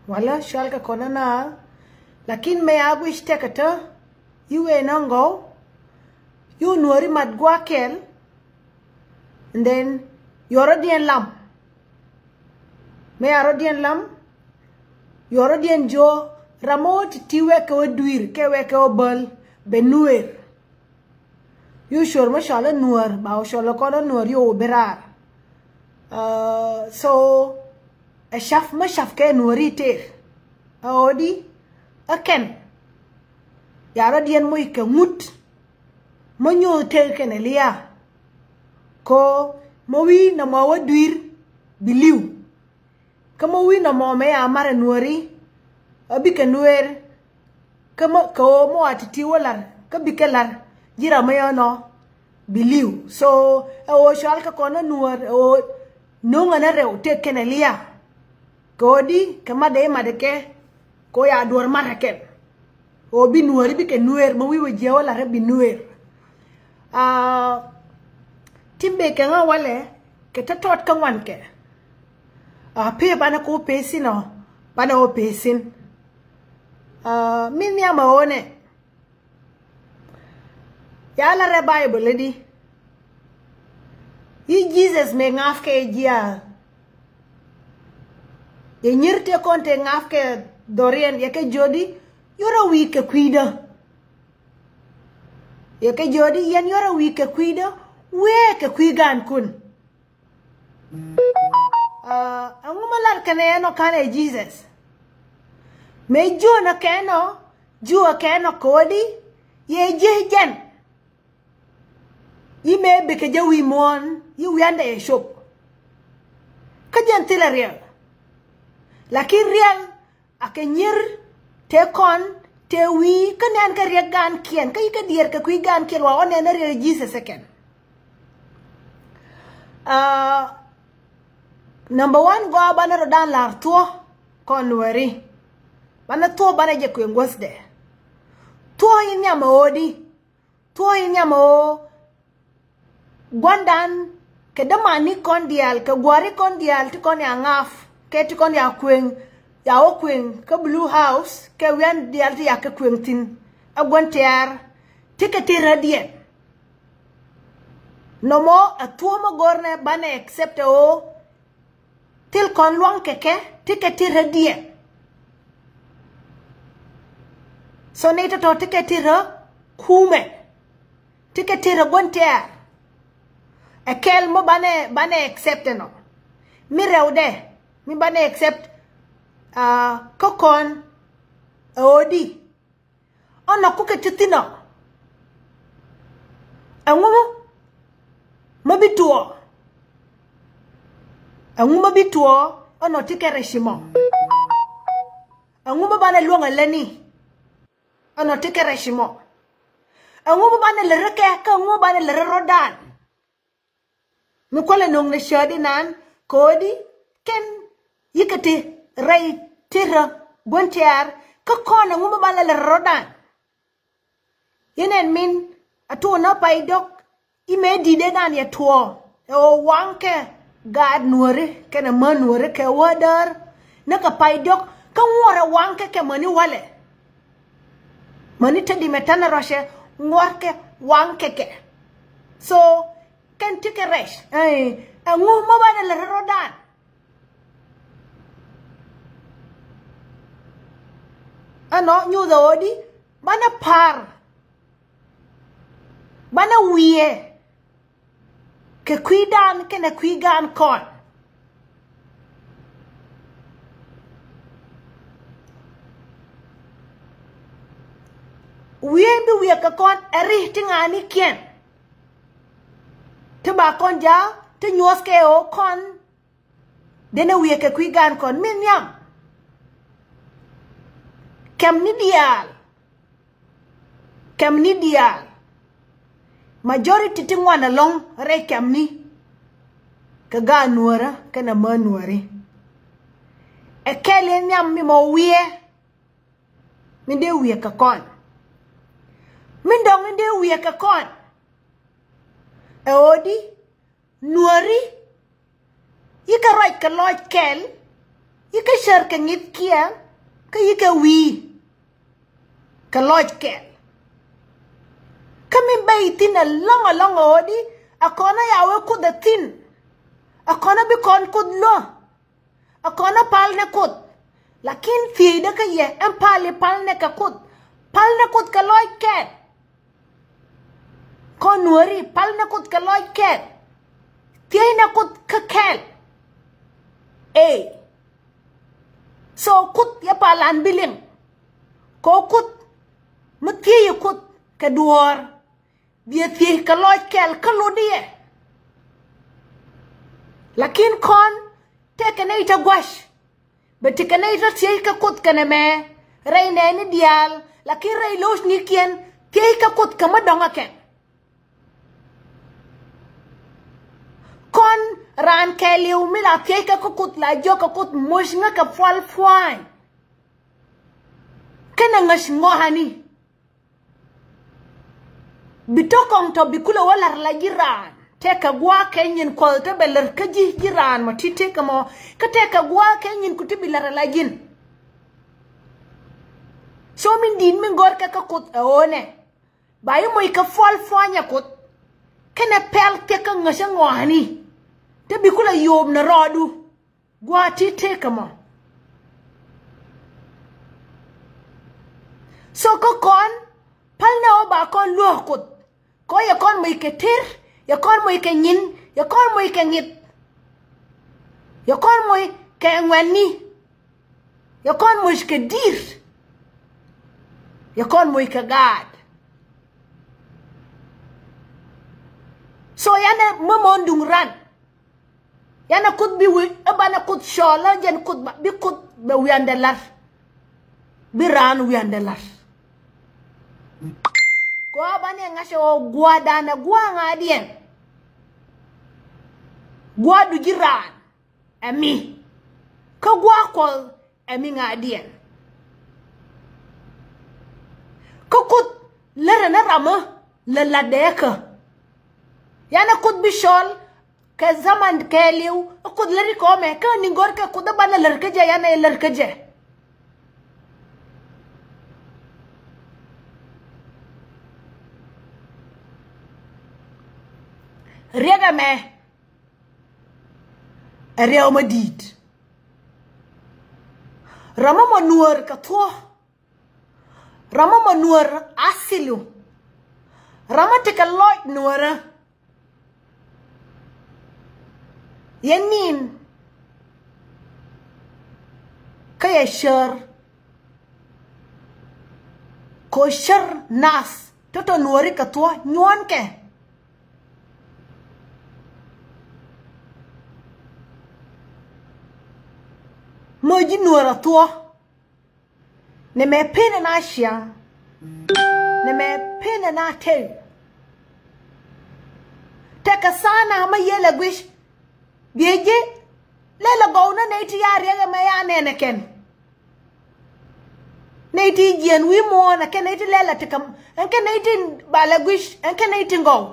Wala shalka kona na. Lakin me agu ishtekata. Yue nango. You nuori madgwa kel. And then yorodian lam. Me arodian lam. Yorodian jo. Ramot tiwe ke duir ke obal benuer. You sure mashallah nuor ba shala kono nuor yo berar. So a shaf ke nuori ter. Odi a ken. Yarodian mo ke mut. Mo nyo ter ken elia. Ko mo wi na mo duir biliu. Ka mo wi na mo me amare nuori. Abi ke nuer kama ko mo atiti walar ka bikelar jira mayo no biliu so o shal ka kono nuer o nonga na rew te kenelia ko di kama de madeke ko ya dor maraken o bi nuer bi ke nuer mo wi je wala re bi nuer timbe ke nga wale ke tatot ka wanke pe bana ko pesino bana o pesin min ya maone ya la re bible di yi Jesus me ngafke jia ye nyirte konte ngafke dorien yake jodi yoro wike kwida yake jodi yen yoro wike kwida weke kwigan kun angumalar kane no kane Jesus me juna keno jua keno kodi ye jejen ime beke jawi mon yi wianda ye shop kajan tila real lakin real ake nyir te kon te wi kanen ka regan kien ka yika dier ka kui gan kien wa one na real Jesus again number 1 go bana rodan lartuo kon wari bana to bana je kwengwas de to yinyama odi to yinyama o gwandan ke damani kondial ke gwari kondial ti kon ya ngaf ke ti kon ya kweng ya o kweng ke blue house ke wen dial ti ya ke kweng tin agwantiar ti ke ti radien no mo atuo mo gorne bana accept o til kon luang keke ti ke ti radien so neta to tiketira kume tiketira gontea akel mo bane accept no mi rewde mi bane accept kokon odi ono kuketitino angumo mabituo ono tikere shimo angumo bane luonga leni ano tike reshimo angumo bane lere ke angumo bane lere rodan mi kole nong ne shadi nan kodi ken yikati ray tira gontiar ka kona angumo bane lere rodan yenen min atu na paidok ime dide nan ya tuo o wanke gad nuore kena manuore ke wadar naka paidok ka ngora wanke ke mani wale Manita di metana roshe ngwarke wankeke. So ken tike resh. Ngu mabane le rodan. Ano nyu the odi bana par. Bana wiye. Ke kwidan kene kwigan kon. Wien bi wiye ka kon eri tingani kien. Te ba kon ja te nyos ke o kon. Dene wiye ke kwigan kon min yam. Kem ni dial. Majority tingwana long re kem ni. Ka ga nuora kana manuari. E kele nyam mi mo wiye. Min de wiye ka kon. Min dong inde wiye ka kon. E odi nuari. Yika right ka loj kel. Ika share ka ngit kia ka ika wi ka lodge kel kami bay tin a long odi akona yawe kud the tin akona bi kon kud lo akona pal ne kud lakin tida ka ye en pal ne ka kud ka lodge kel kon wari pal ne kud ka lodge kel tiay na kud ka kel so kut ya palan biling ko kut mati kut keduor dia ti ka loj kel kalodie lakin kon te kanay ta gwash beti kanay ta ti ka kut kaname rey ne ni dial lakin rey los ni kien ti ka kut ka madonga ken kon ran keliu mila ti ka kut la jo ka kut mosh nga ka fal fwai kana ngash ngohani bitokong to bikula wala la jiran teka gwa kenyin ko te beler ka jiran ma tite ka mo ka teka gwa kenyin ku te bilar la jin so min din min gor ka kut one bayu moy ka fal fwanya kut kana pel te ka ngash ngohani te bikula yob na rodu gwa tite ka mo so ko kon pal na ba kon lo kut ko ya kon mo iketir ya kon mo ikenyin ya kon mo ikengit ya kon mo ke ngwani ya kon mo iskedir ya kon mo ikagad so yana mamondung ran yana kut bi wi abana kut shola jen kut ba bi kut be wiandelar bi ran wiandelar ko abane ngasho gwa dana gwa ngadien gwa du jiran ami ko gwa ko ami ngadien ko kut lere na rama la deka yana kut bi shol ka zaman keliu kut lere ko me ka ningor ka kut bana lerke je yana lerke je riega me rew ma dit rama manuor ka to rama manuor asilu rama te ka loy nuora yenin kaya shar ko shar nas toto nuori ka to nyon ke moji nuora to ne me pena na shia ne me pena na te ka sana ma yela gwish bieje lela gowna ne ti yari ga me ya ne ken ne ti jien wi mo na ken ne ti lela te kam en ken ne ti bala gwish en ken ne ti ngow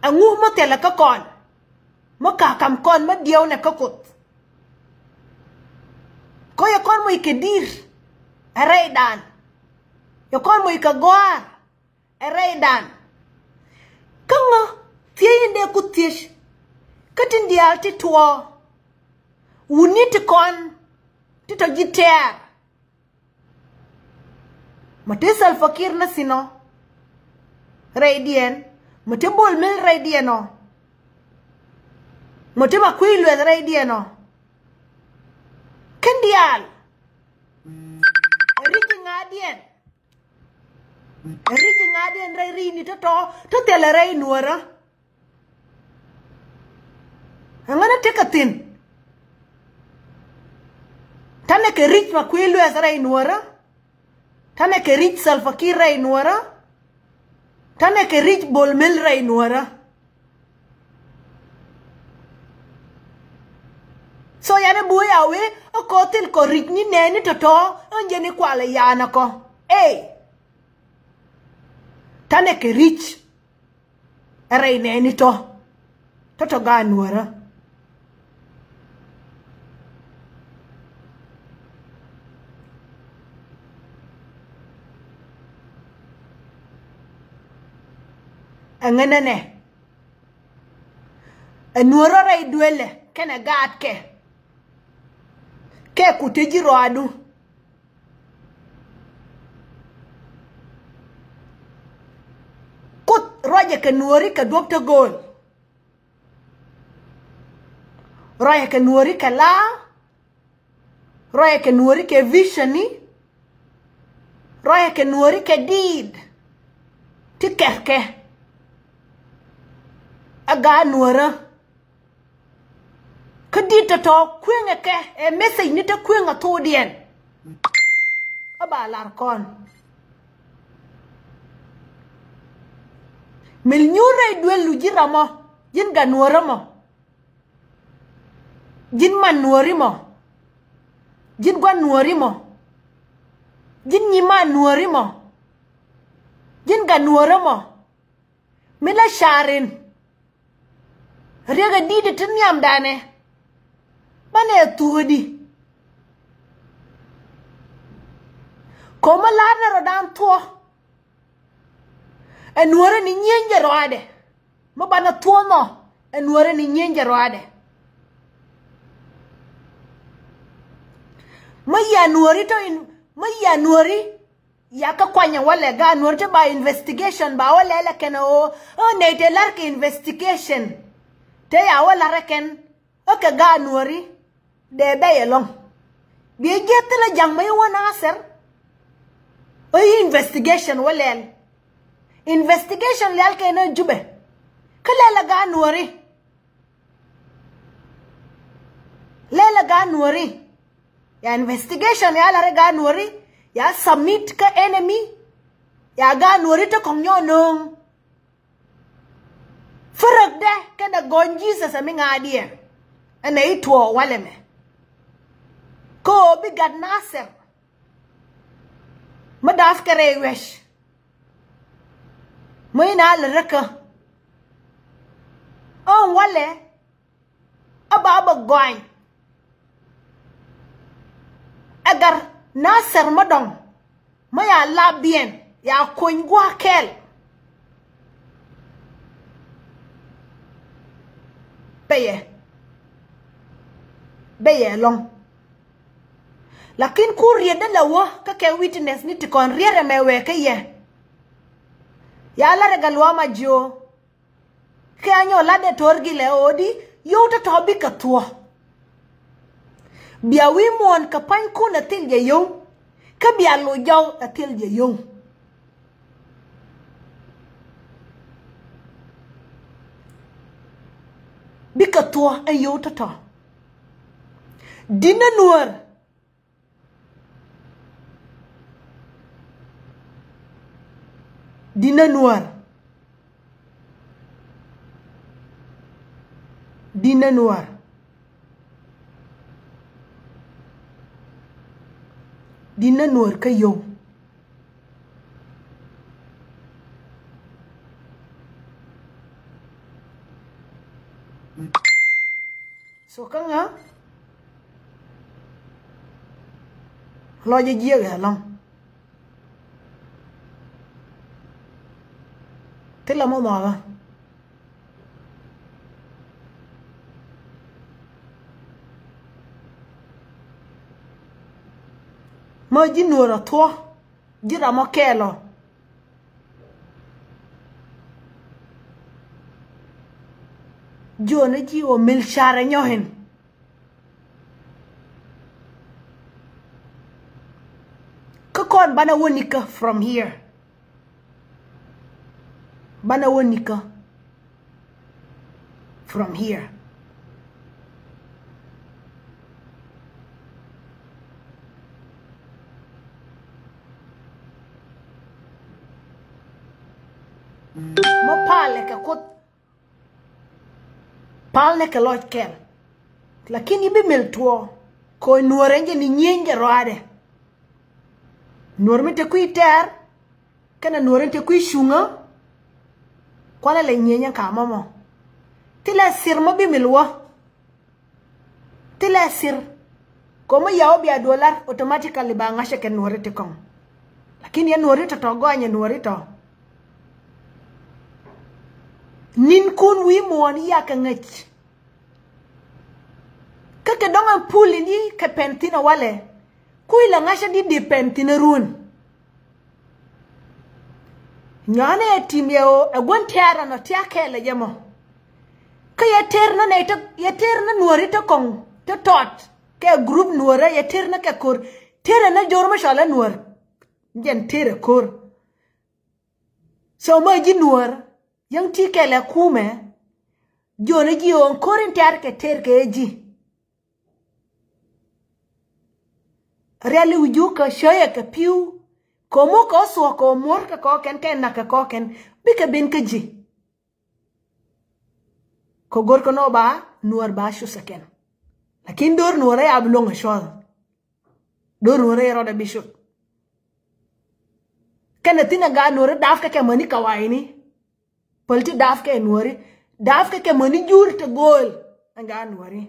angu mo tela ka kon mo ka kam kon ma diaw ne ka kut ko ya kon mo ikedir ereidan ya kon mo ikagwa ereidan kanga tiende kutish katin dial ti tuo unit kon ti to giter matisal fakir na sino reidien Mote bol mil radiano. Mote makwilo radiano. Kendial. Rigi ngadien rai ni to tele rai nuara. Angana tekatin. Tane ke rich makwilo rai nuara. Tane ke rich salfakir rai nuara. Tane ke rich bol mil rai nuara. So yana buya we o kotil ko rich ni neni toto anje ni kwale yana ko. Tane ke rich Aray ne ni to ga nuora. Angana ne. Nuora ray duele kena gaat ke kuteji roadu. Kut roje ke nuori ke dokta gol. Roje ke nuori ke la. Roje ke nuori ke visioni. Roje ke nuori ke deed. Ti kerke. Aga nuora. Kadita to kwenga ke e message ni ta kwenga to dien. Aba lar kon. Mil nyure duelu jira mo. Jin ga nuora mo. Jin man nuori mo. Jin gwa nuori mo. Jin nyima nuori mo. Jin ga nuora mo. Mila sharin. Riga didi tinyam dane. Bane tuodi. Koma lana rodan tuo. Enuore ni nyenje roade. Mabana tuo no. Enuore ni nyenje roade. Maya nuori to maya nuori. Yaka kwanya wale ga nuori to ba investigation ba wale ele kena o nete larke investigation. Te ya wala reken. Oke ga nuori. De be long. Bi getela jang may wana aser. Oy investigation walel. Investigation lel ke na jube. Kala ga nuori. Lela ga nuori. Ya investigation ya la ga nuori. Ya submit ka enemy. Ya ga nuori to konyo nong. Farag de kana gonji sa saminga adie. Ene itwo waleme. Ko bigat Nasser. Madaf kare wesh. Moina al reka. On wale. Aba goin. Agar Nasser madong. Maya la bien. Ya kongwa kel. Beye long. Lakin ku rieda lawa ka ke witness ni tikon riere mewe ke ye. Ya la regalwa ma jo. Ke anyo la de torgi le odi yo ta tobi ka tuo. Bia wi mon ka pan ku na til ye yo. Ka bia lo yo na til ye yo. Bika tuo e yo ta to. Dina nuor. Dina nuor. Dina nuor. Dina nuor kayo. So ka nga. Lo ye ga long. Thế là mò mò. Mo ji nuora to. Jira mo kelo. Jone ji o mil share nyohen. Kakon bana wonika from here. Bana wonika from here. Mo pale ka kot pale ka lot kel. Lakini bimel tuo ko nuorenje ni nyenje roade. Nuormente kui ter kana nuorente kui shunga. Kwala le nyenya ka mama. Tila sir mo bimilwa. Tila sir. Komo yao biya $, automatically ba nga siya nuwari te kong. Lakini ya nuwari to togoanya nuwari to. Nin kun wi mo ni ya ka ngach. Kake donga puli ni ka pentina wale. Kuila nga siya di pentina run. Nyane ya tim yao agwan tiara no tiakele jamo. Ka ya terna na ito ya terna nuwari to kong. To tot. Ke group nuwara ya terna ke kur. Tera na jorma shala nuwar. Jen tera kur. So ma ji nuwar. Yang ti ke la kume. Jone ji on korin tiar ke ter ke ji. Reali uju ka shaya ke piu. Komo ko suwa ko mor ka koken ken na ka koken. Bika bin ka ji. Kogor ko no ba. Nuwar ba shu saken. Lakin dor nuwara ya ablong ashol. Dor nuwara ya roda bishop. Kena tina ga nuwara daf ka mani kawaini. Polti daf ka nuwari. Daf ka mani jur te gol. Nga nuwari.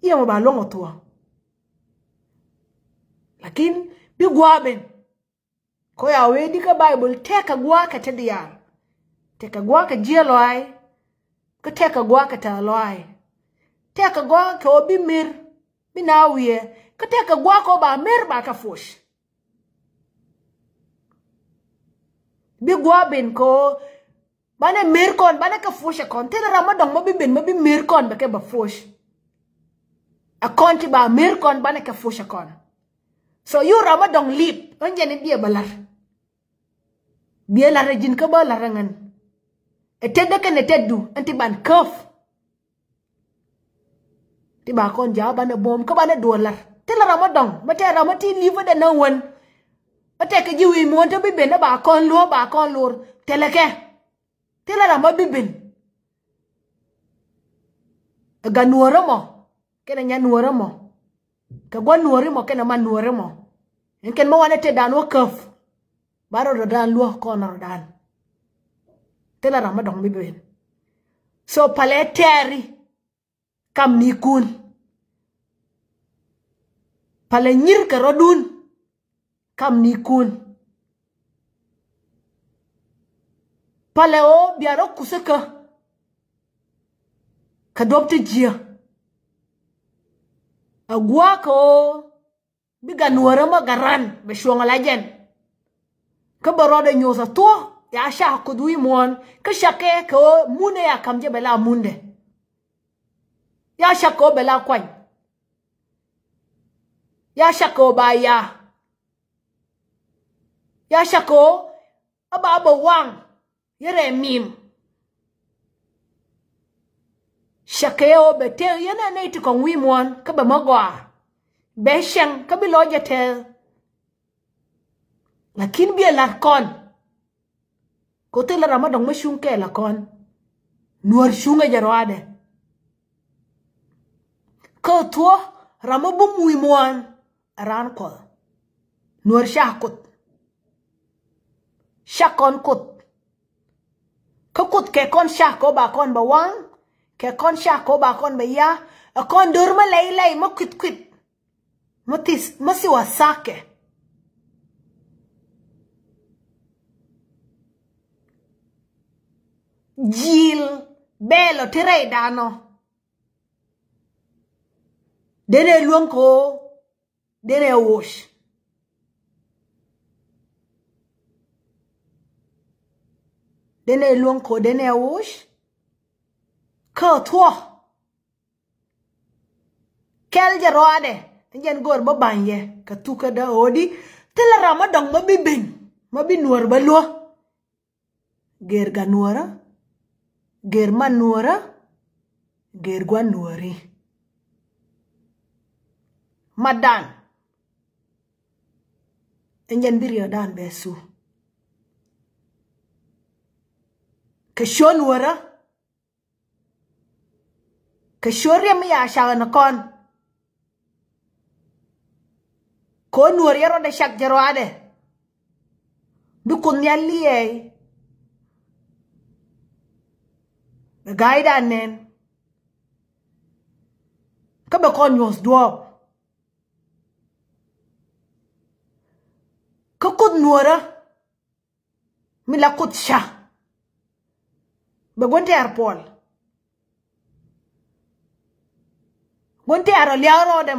Iya mo ba longo tuwa. Lakin bi gwaben. Ko ya wedi ka Bible teka gwa ka te diyar. Teka gwa ka jia loai. Ka teka gwa ka ta loai. Teka gwa ka obi mir. Binawiye. Ka teka gwa ko ba mir ba ka fush. Bi gwa bin ko. Bane mir kon. Bane ka fush kon. Tila ramadong mabi bin. Mabi mir kon ba ke ba fush. A konti ba mir kon. Bane ka fush kon. So you ramadong lip. Onja ni biya balar. Biya larajin ka ba larangan. Eteda ka netedu. Anti ban kaf. Tiba kon jawab na bom ka ba na $. Tila ramadong. Mate ramati liva da na wan. Mate ka jiwi mo to bibin na ba kon luo ba kon lur. Tila ke. Tila ramad bibin. Aga nuwara mo. Kena nya nuwara mo. Kagwa nuwari mo kena man nuwari mo. Enken mo wane te dan wa kaf. Baro rodan luo kono rodan. Tila ramadong bibin. So pale teri. Kam ni kun. Pale nyir ka rodun. Kam ni kun. Pale o biaro kusaka. Kadopte jia. Agwa ko. Biga nuwara magaran. Beshuang lajen. Kabarada nyosa to. Ya sha kudui muan. Kashake ko mune ya kamje bela munde. Ya shako bela kwany. Ya shako ba ya. Ya shako aba wang. Yere mim. Shakeo bete yana naiti kong wimwan kaba magwa. Beshang kabi loja tel. Lakin biya lakon. Kote la ramadong masyungke lakon. Nuar syunga jarwade. Ko tuwa ramabum wimwan aran ko. Nuar syakut. Syakon kut. Kakut ke kon syako ba kon bawang. Ke kon syako ba kon baya. Akon durma lay mo kwit. Matis masiwasake. Jil belo tiray dano. Dene luang ko. Dene wash. Dene luang ko. Dene wash. Ka tuwa. Kel jarwade. Njan gor babanye. Katuka da odi. Tila ramadong mabibing. Mabinuar balwa. Ger ganuara. Ger manuara. Ger guanuari. Madan. Njan birio dan besu. Kashon wara. Kashorya mi asha na kon. Kon wari yaro da shak jarwade. Dukun yalli gaida nen ka be kon yos do ka kut nuora mi la kut sha be gonte ar pol gonte ar liaro dem